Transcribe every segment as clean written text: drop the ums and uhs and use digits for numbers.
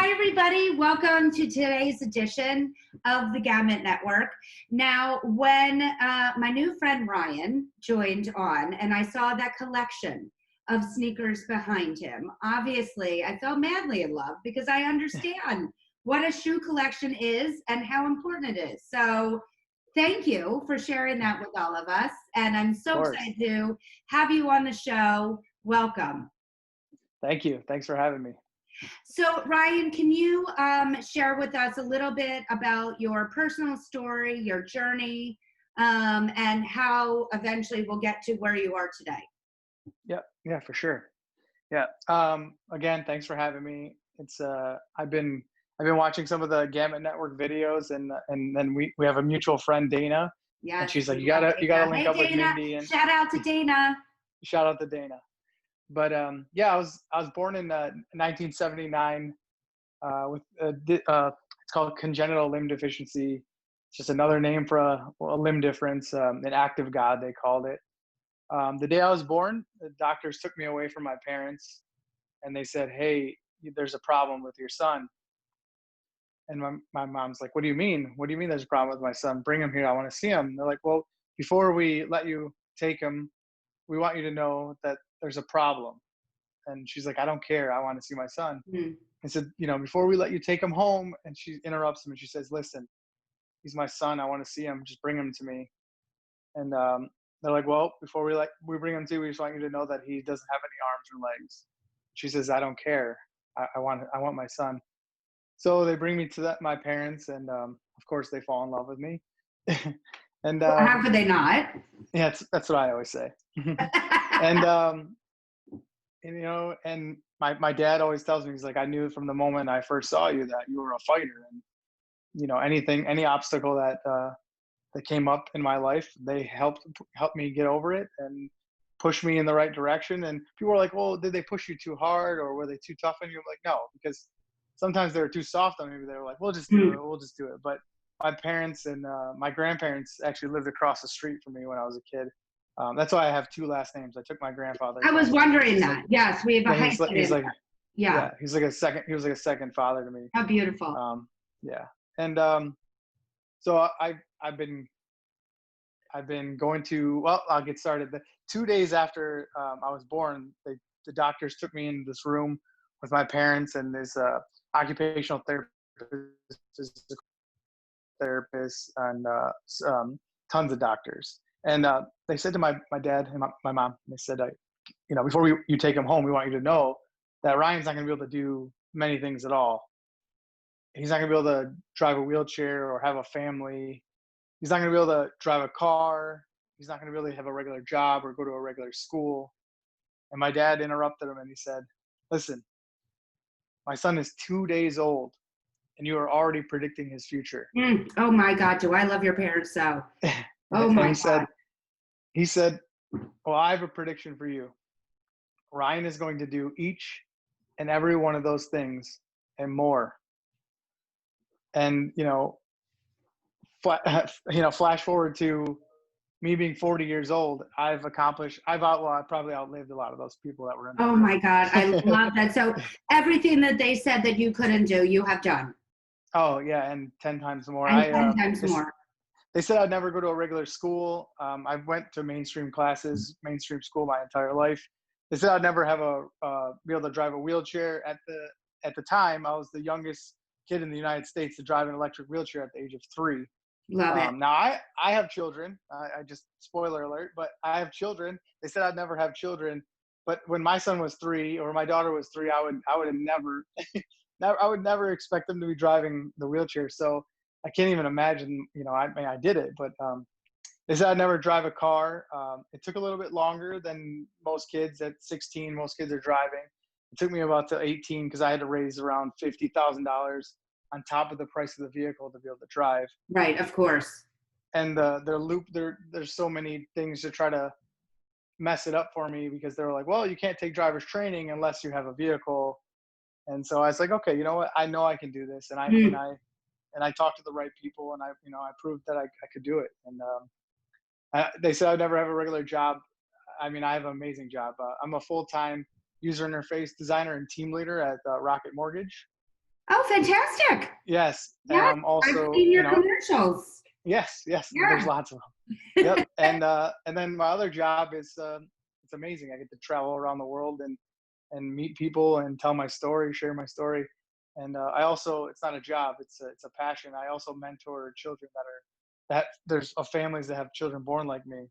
Hi, everybody. Welcome to today's edition of the Gamut Network. Now, when my new friend Ryan joined on and I saw that collection of sneakers behind him, obviously I fell madly in love because I understand what a shoe collection is and how important it is. So thank you for sharing that with all of us. And I'm so excited to have you on the show. Welcome. Thank you. Thanks for having me. So Ryan, can you share with us a little bit about your personal story, your journey, and how eventually we'll get to where you are today? Yeah, for sure. Yeah. Again, thanks for having me. It's I've been watching some of the Gamut Network videos, and then we have a mutual friend, Dana, Yes, and she's like, you gotta link up with Mindy, and shout out to Dana. shout out to Dana. But yeah, I was born in 1979 with it's called congenital limb deficiency. It's just another name for a limb difference, an act of God, they called it. The day I was born, the doctors took me away from my parents, and they said, "Hey, there's a problem with your son." And my mom's like, "What do you mean? What do you mean there's a problem with my son? Bring him here. I want to see him." They're like, "Well, before we let you take him, we want you to know that there's a problem." And she's like, "I don't care. I want to see my son." I said, "Before we let you take him home," and she interrupts him and she says, "Listen, he's my son. I want to see him. Just bring him to me." And they're like, "Well, before we bring him to you, we just want you to know that he doesn't have any arms or legs." She says, "I don't care. I want my son." So they bring me to my parents, and of course they fall in love with me. And How could they not? yeah, that's what I always say. And and my dad always tells me, he's like, "I knew from the moment I first saw you that you were a fighter." And any obstacle that came up in my life, they helped me get over it and push me in the right direction. And people were like, "Well, did they push you too hard, or were they too tough on you?" I'm like, "No," because sometimes they were too soft on me. They were like, "We'll just do it. We'll just do it." But my parents and my grandparents actually lived across the street from me when I was a kid. That's why I have two last names. I took my grandfather's. I was wondering that. Yes, we have a hyphen. He's like, yeah, he's like a second. He was like a second father to me. How beautiful. Yeah, and so I've been going to. Well, I'll get started. 2 days after I was born, the doctors took me into this room with my parents and this occupational therapist, and tons of doctors. And they said to my dad and my mom, they said, before you take him home, we want you to know that Ryan's not going to be able to do many things at all. He's not going to be able to drive a wheelchair or have a family. He's not going to be able to drive a car. He's not going to be able to have a regular job or go to a regular school. And my dad interrupted him and he said, "Listen, my son is 2 days old and you are already predicting his future." Oh my God, do I love your parents so. Oh my God. He said, "Well, I have a prediction for you. Ryan is going to do each and every one of those things and more." And, flash forward to me being 40 years old, I probably outlived a lot of those people that were in there. Oh my God, I love that. So everything that they said that you couldn't do, you have done. Oh yeah, and 10 times more. And 10 times more. They said I'd never go to a regular school. I went to mainstream school my entire life. They said I'd never be able to drive a wheelchair. At the time, I was the youngest kid in the United States to drive an electric wheelchair at the age of 3. Love it. Now I have children. I just, spoiler alert, but I have children. They said I'd never have children, but when my son was 3 or my daughter was 3, I would have never, I would never expect them to be driving the wheelchair. So I can't even imagine. I did it, but they said I'd never drive a car. It took a little bit longer than most kids. At 16, most kids are driving. It took me about to 18 because I had to raise around $50,000 on top of the price of the vehicle to be able to drive. Right, of course. And there's so many things to try to mess it up for me, because they were like, "Well, you can't take driver's training unless you have a vehicle." And so I was like, "Okay, you know what? I know I can do this." And I talked to the right people, and I proved that I could do it. And they said I'd never have a regular job. I mean, I have an amazing job. I'm a full-time user interface designer and team leader at Rocket Mortgage. Oh, fantastic. Yes, and Yes, I'm I've also, seen your commercials. yes, yes, there's Yeah. lots of them. Yep, and then my other job is it's amazing. I get to travel around the world and meet people and tell my story, share my story. And I also, it's not a job, it's a passion. I also mentor children that there's families that have children born like me.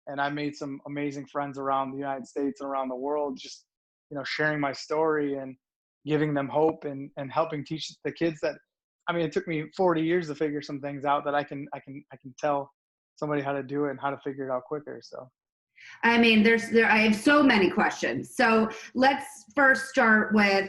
And I made some amazing friends around the United States and around the world, just, sharing my story and giving them hope and helping teach the kids that, I mean, it took me 40 years to figure some things out that I can tell somebody how to do it and how to figure it out quicker. So, I mean, I have so many questions. So let's first start with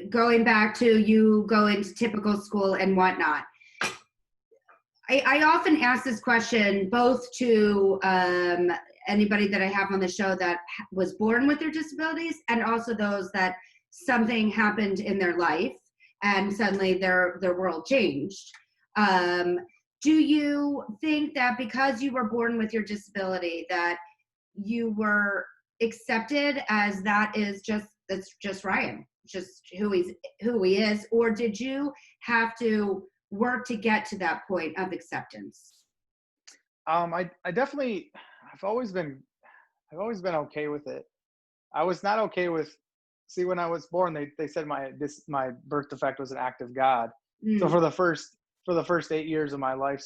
going back to you going to typical school and whatnot. I often ask this question both to anybody that I have on the show that was born with their disabilities, and also those that something happened in their life and suddenly their world changed. Um, do you think that because you were born with your disability that you were accepted as that's just Ryan, just who he is, or did you have to work to get to that point of acceptance? I definitely, I've always been, I've always been okay with it. I was not okay with, see, when I was born, they said my birth defect was an act of God. So Mm, for the first 8 years of my life,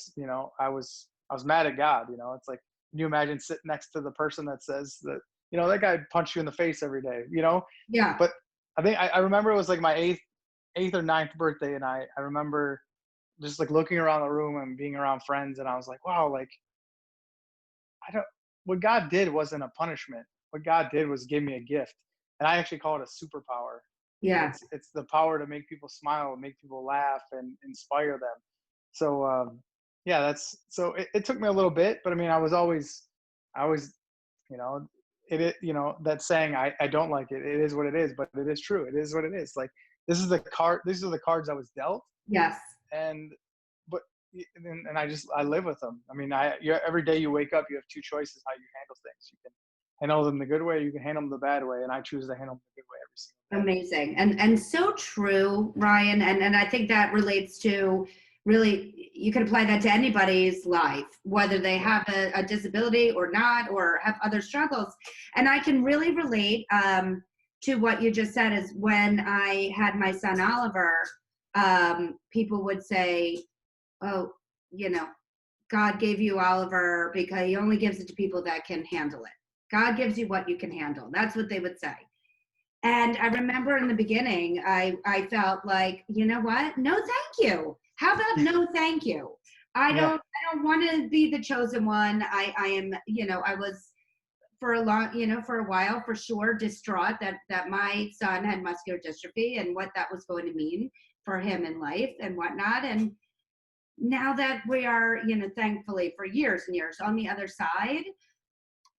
I was mad at God. It's like, can you imagine sitting next to the person that says that, that guy punched you in the face every day, yeah. But I think I remember it was like my eighth or ninth birthday, and I remember just like looking around the room and being around friends, and I was like, wow, like, I don't, what God did wasn't a punishment. What God did was give me a gift. And I actually call it a superpower. And Yeah. it's the power to make people smile, make people laugh and inspire them. So yeah, so it took me a little bit, but I mean, I was, you know, that saying, I don't like it. It is what it is, but it is true. It is what it is. Like, these are the cards I was dealt. Yes. And but and I live with them. I mean, every day you wake up, you have two choices how you handle things. You can handle them the good way, you can handle them the bad way, and I choose to handle them the good way every single day. Amazing. And so true, Ryan. And I think that relates to, really, you can apply that to anybody's life, whether they have a disability or not, or have other struggles. And I can really relate to what you just said. Is when I had my son Oliver, people would say, oh, you know, God gave you Oliver because he only gives it to people that can handle it. God gives you what you can handle. That's what they would say. And I remember in the beginning, I felt like, you know what? No, thank you. How about no, thank you? Yeah, I don't want to be the chosen one. I am, I was for for a while, for sure, distraught that my son had muscular dystrophy and what that was going to mean for him in life and whatnot. And now that we are, thankfully for years and years on the other side,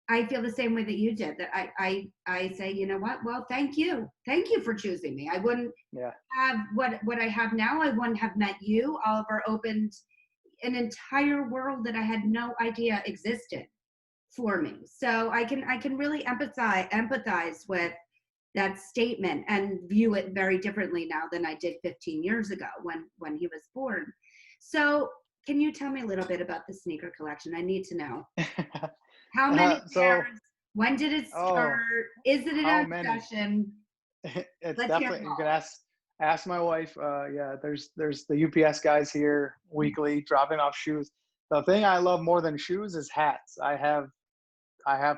I feel the same way that you did. That I say, you know what? Well, thank you for choosing me. I wouldn't yeah, have what I have now. I wouldn't have met you. Oliver opened an entire world that I had no idea existed for me. So I can really empathize with that statement and view it very differently now than I did 15 years ago when he was born. So can you tell me a little bit about the sneaker collection? I need to know. yeah. How many So, pairs? When did it start? oh, Is it how an many? obsession? It's Let's hear it definitely, you can all. ask my wife. Yeah, there's the UPS guys here weekly dropping off shoes. The thing I love more than shoes is hats. I have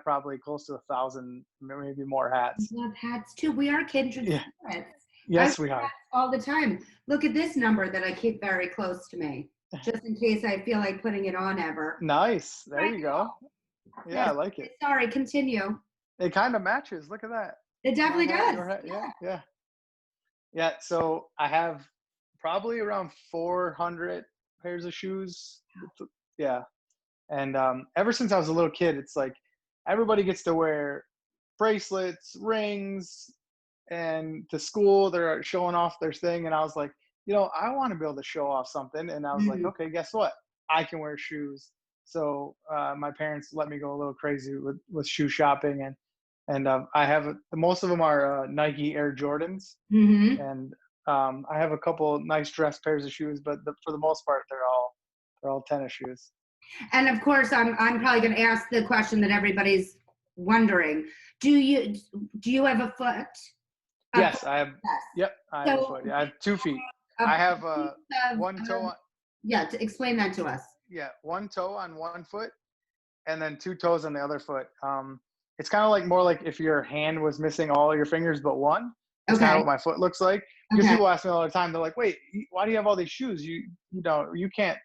probably close to 1,000, maybe more I hats. love hats too. We are kindred Yeah, spirits. I wear yes, we are. hats all the time. Look at this number that I keep very close to me, just in case I feel like putting it on ever. Nice. There I you go. know. Yeah, I like it. Sorry, continue. It kind of matches. Look at that. It My definitely hat, does. your hat. Yeah, yeah, yeah. So I have probably around 400 pairs of shoes. Yeah, and ever since I was a little kid, it's like everybody gets to wear bracelets, rings, and to school they're showing off their thing. And I was like, I want to be able to show off something. And I was like, Mm. okay, guess what? I can wear shoes. So my parents let me go a little crazy with shoe shopping, and I have most of them are Nike Air Jordans, Mm-hmm. and I have a couple nice dress pairs of shoes, but for the most part, they're all tennis shoes. And of course, I'm probably going to ask the question that everybody's wondering. Do you do you have a foot? A foot? Yes, I have. Yes. Yep, I have a So foot. Yeah, I have 2 feet. a I have piece of, one toe. yeah, to explain that to us. Yeah, one toe on one foot, and then 2 toes on the other foot. It's kind of like more like if your hand was missing all your fingers but one. It's kind of Okay. what my foot looks like. Because Okay. people ask me all the time, they're like, "Wait, why do you have all these shoes? You can't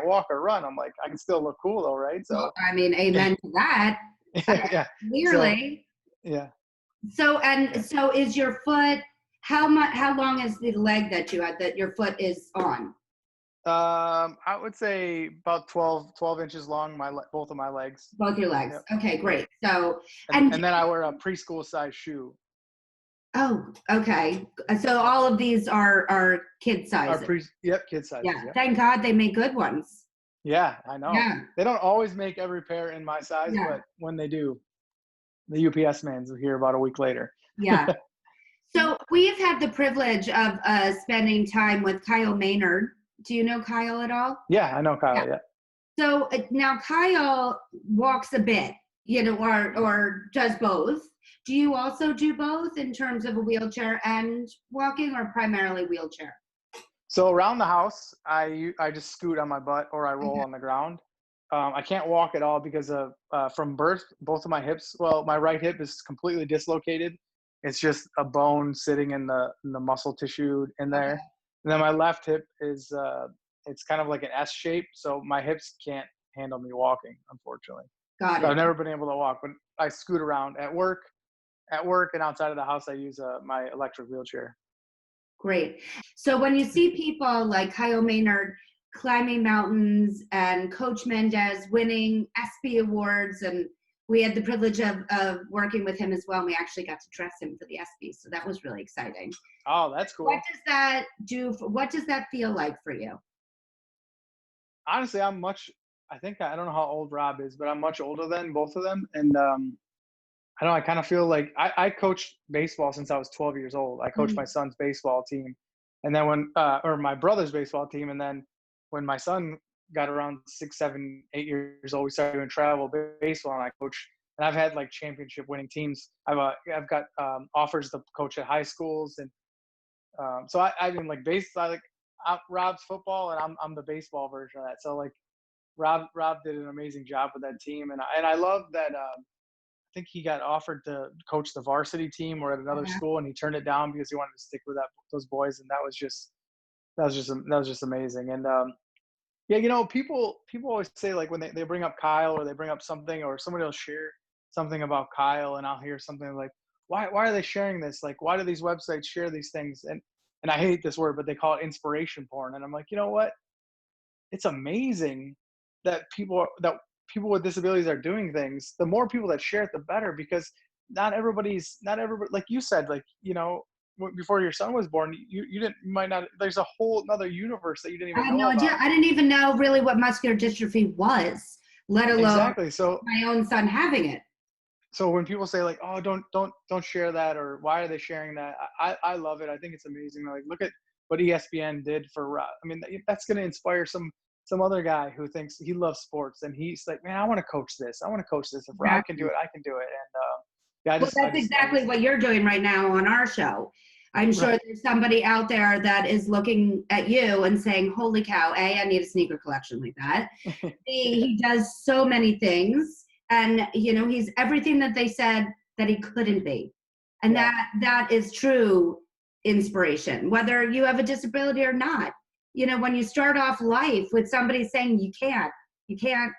walk or run." I'm like, I can still look cool though, right? Well, So I mean, amen to that. yeah, so Clearly. yeah. So Yeah. so is your foot, how long is the leg that you had that your foot is on? I would say about 12 inches long. Both of my legs. Both your legs. Yep. Okay, Yep. great. So And and and then I wear a preschool size shoe. oh, okay. So all of these are kid Our sizes. yep, kid sizes. Yeah. Yep. Thank God they make good ones. Yeah, I know. Yeah. They don't always make every pair in my size, Yeah. but when they do, the UPS man's will hear about a week later. Yeah. So we have had the privilege of spending time with Kyle Maynard. Do you know Kyle at all? Yeah, I know Yeah. Kyle. Yeah. So now Kyle walks a bit, or does both. Do you also do both in terms of a wheelchair and walking, or primarily wheelchair? So around the house, I just scoot on my butt or I roll Okay. on the ground. I can't walk at all because of from birth, both of my hips. Well, my right hip is completely dislocated. It's just a bone sitting in the muscle tissue in Okay. there. And then my left hip is it's kind of like an S shape, so my hips can't handle me walking, unfortunately. Got So I've it. never been able to walk, but I scoot around at work. At work and outside of the house, I use my electric wheelchair. Great. So when you see people like Kyle Maynard climbing mountains and Coach Mendez winning ESPY awards, and we had the privilege of working with him as well, and we actually got to dress him for the ESPY, so that was really exciting. Oh, that's cool. What does that do? What does that feel like for you? Honestly, I don't know how old Rob is, but I'm much older than both of them. And I don't know, I kind of feel like I coached baseball since I was 12 years old. I coached my Mm. son's baseball team. And then or my brother's baseball team. And then when my son got around 6, 7, 8 years old, we started doing travel baseball and I coached. And I've had like championship winning teams. I've got offers to coach at high schools. And so I mean, like Rob's football and I'm the baseball version of that. So like, Rob did an amazing job with that team, and I love that. I think he got offered to coach the varsity team or at another Okay. school, and he turned it down because he wanted to stick with those boys, and that was just amazing. And yeah, people always say like when they bring up Kyle or they bring up something or somebody will share something about Kyle, and I'll hear something like, why are they sharing this? Like, why do these websites share these things? And I hate this word, but they call it inspiration porn, and I'm like, you know what? It's amazing that people with disabilities are doing things. The more people that share it, the better, because not everybody, like you said, like, before your son was born, you might not, there's a whole another universe that you didn't I even had no know idea. about. I didn't even know really what muscular dystrophy was, let alone Exactly. So my own son having it. when people say like, oh, don't share that, or why are they sharing that, I love it. I think it's amazing. Like, look at what ESPN did for Rob. I mean, that's going to inspire some other guy who thinks he loves sports and he's like, man, I want to coach this. I want to coach this. If Rob can do Exactly. it, I can do it. And yeah, Well, that's I exactly just what you're doing right now on our show. I'm sure right. there's somebody out there that is looking at you and saying, holy cow, A, I need a sneaker collection like that. B, Yeah. he does so many things. And, he's everything that they said that he couldn't be. And Yeah. that is true inspiration, whether you have a disability or not. When you start off life with somebody saying you can't,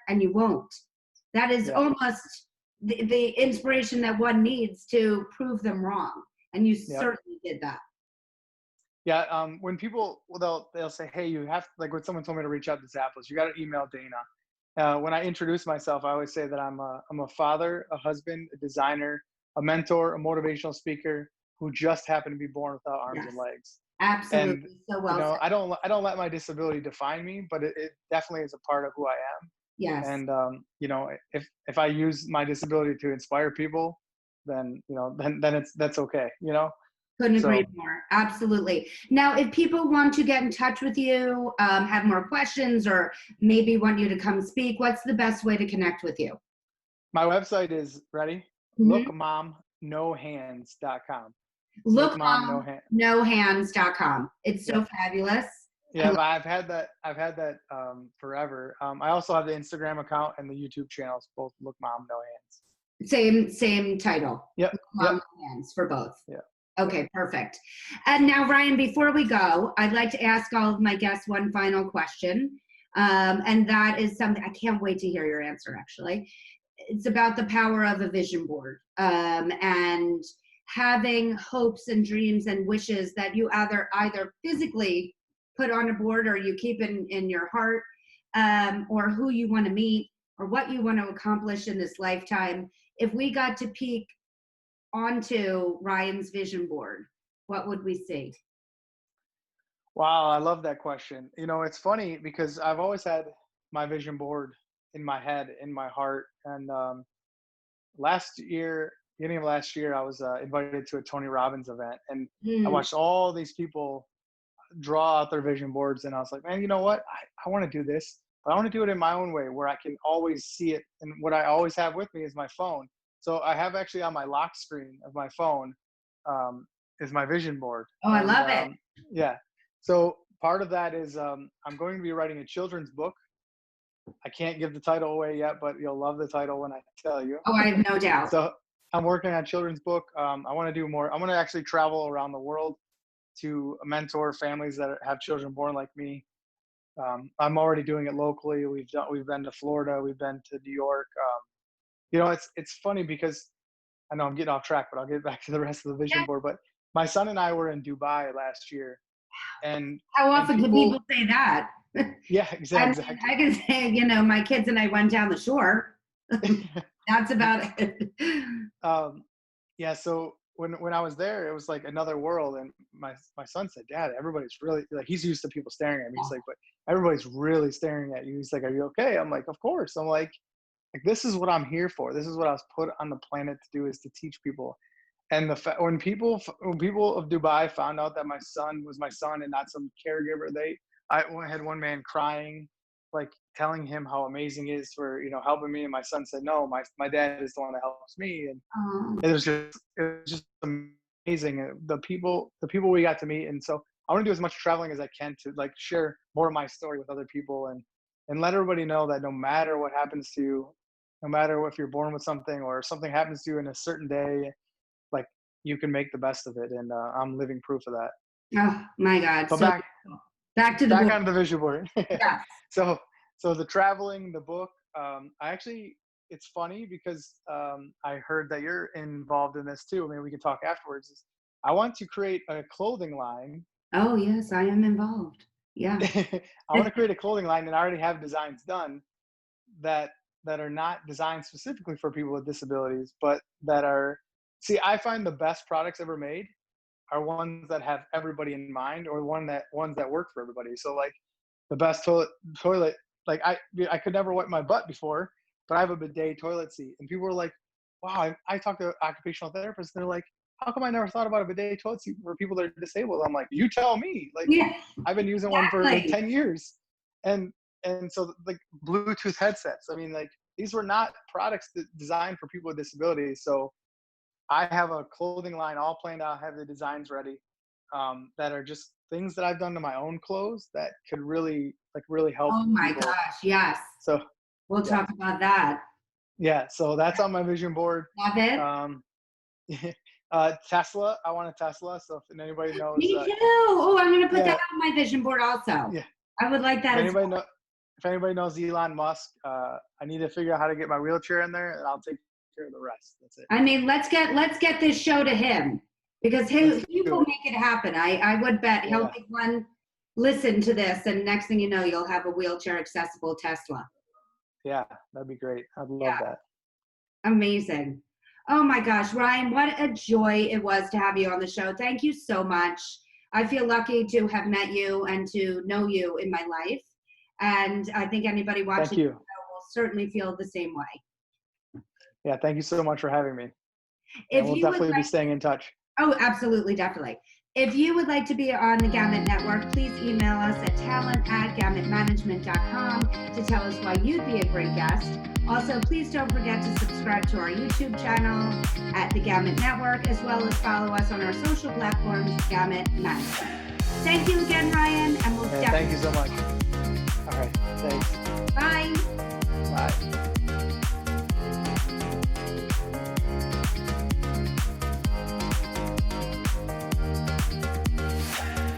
and you won't, that is Yeah. almost the inspiration that one needs to prove them wrong. And you Yeah. certainly did that. Yeah. When people, they'll say, hey, you have, like when someone told me to reach out to Zappos, you got to email Dana. When I introduce myself, I always say that I'm a father, a husband, a designer, a mentor, a motivational speaker who just happened to be born without arms Yes, and legs. And absolutely. So well said. I don't let my disability define me, but it definitely is a part of who I am. Yes. And if I use my disability to inspire people, then that's okay. Couldn't So agree more. Absolutely. Now, if people want to get in touch with you, have more questions, or maybe want you to come speak, what's the best way to connect with you? my website is ready. Mm-hmm. Lookmomnohands.com. Lookmomnohands. Lookmomnohands.com. It's Yeah. so fabulous. I Yeah, but I've had that. Forever. I also have the Instagram account and the YouTube channels. Both Look Mom No Hands. same title. Yep. Yep. Mom Hands for both. Yeah. Okay, perfect. And now, Ryan, before we go, I'd like to ask all of my guests one final question. And that is something I can't wait to hear your answer, actually. It's about the power of a vision board, and having hopes and dreams and wishes that you either physically put on a board or you keep in your heart, or who you want to meet or what you want to accomplish in this lifetime. If we got to peek onto Ryan's vision board, what would we see? Wow, I love that question. It's funny because I've always had my vision board in my head, in my heart, and beginning of last year, I was invited to a Tony Robbins event, and I Hmm. watched all these people draw out their vision boards, and I was like, man, you know what? I want to do this, but I want to do it in my own way where I can always see it. And what I always have with me is my phone. So I have actually on my lock screen of my phone is my vision board. Oh, I And love it. yeah, so part of that is I'm going to be writing a children's book. I can't give the title away yet, but you'll love the title when I tell you. Oh, I have no doubt. So I'm working on a children's book. I want to do more. I want to actually travel around the world to mentor families that have children born like me. I'm already doing it locally. We've been to Florida. We've been to New York. It's funny because I know I'm getting off track, but I'll get back to the rest of the vision Yeah. board. But my son and I were in Dubai last year, and How and often do people say that? yeah, I mean, exactly. I can say, my kids and I went down the shore. That's about it. um, yeah. So when I was there, it was like another world, and my son said, "Dad, everybody's really like." He's used to people staring at me. He's like, "But everybody's really staring at you." He's like, "Are you okay?" I'm like, "Of course." I'm like this is what I'm here for. This is what I was put on the planet to do, is to teach people. And when people of Dubai found out that my son was my son and not some caregiver, I had one man crying, like telling him how amazing he is for helping me, and my son said, "No, my dad is the one that helps me." And Um, it was just amazing. The people we got to meet, and so I want to do as much traveling as I can to like share more of my story with other people, and let everybody know that no matter what happens to you, no matter if you're born with something or something happens to you in a certain day, like you can make the best of it. And I'm living proof of that. oh my God. But So back to the back book. onto the vision board. Yes. so so the traveling, the book. It's funny because I heard that you're involved in this too. Maybe we can talk afterwards. I want to create a clothing line. Oh, yes, I am involved. Yeah. I want to create a clothing line, and I already have designs done that are not designed specifically for people with disabilities, but that are. See, I find the best products ever made are ones that have everybody in mind, or ones that work for everybody. So like the best toilet, like I could never wipe my butt before, but I have a bidet toilet seat, and people were like, wow. I talked to occupational therapists, and they're like, how come I never thought about a bidet toilet seat for people that are disabled? I'm like, you tell me. Like Yeah, I've been using one for like exactly. 10 years. And so like Bluetooth headsets, I mean, like these were not products designed for people with disabilities. So I have a clothing line all planned out, have the designs ready, that are just things that I've done to my own clothes that could really help Oh my people. gosh, yes. So We'll yeah, talk about that. yeah. So that's on my vision board. Love it. Um, Tesla. I want a Tesla. So if anybody knows, Me too. Oh, I'm going to put that yeah, on my vision board also. yeah. I would like If that as anybody well. know, if anybody knows Elon Musk, I need to figure out how to get my wheelchair in there, and I'll take care of the rest. That's it. I mean, let's get this show to him, because Let's he do will it. make it happen. I would bet he'll Yeah, make one listen to this, and next thing you know, you'll have a wheelchair accessible Tesla. yeah. That'd be great. I'd love Yeah, that. amazing. Oh my gosh, Ryan, what a joy it was to have you on the show. Thank you so much. I feel lucky to have met you and to know you in my life. And I think anybody Thank watching the you. show will certainly feel the same way. Yeah, thank you so much for having me. And If we'll you would definitely be like, staying in touch. Oh, absolutely, definitely. If you would like to be on the Gamut Network, please email us at talent@gamutmanagement.com to tell us why you'd be a great guest. Also, please don't forget to subscribe to our YouTube channel at the Gamut Network, as well as follow us on our social platforms, Gamut Management. Thank you again, Ryan, and we'll Thank you so much. All right, thanks. Bye. Bye.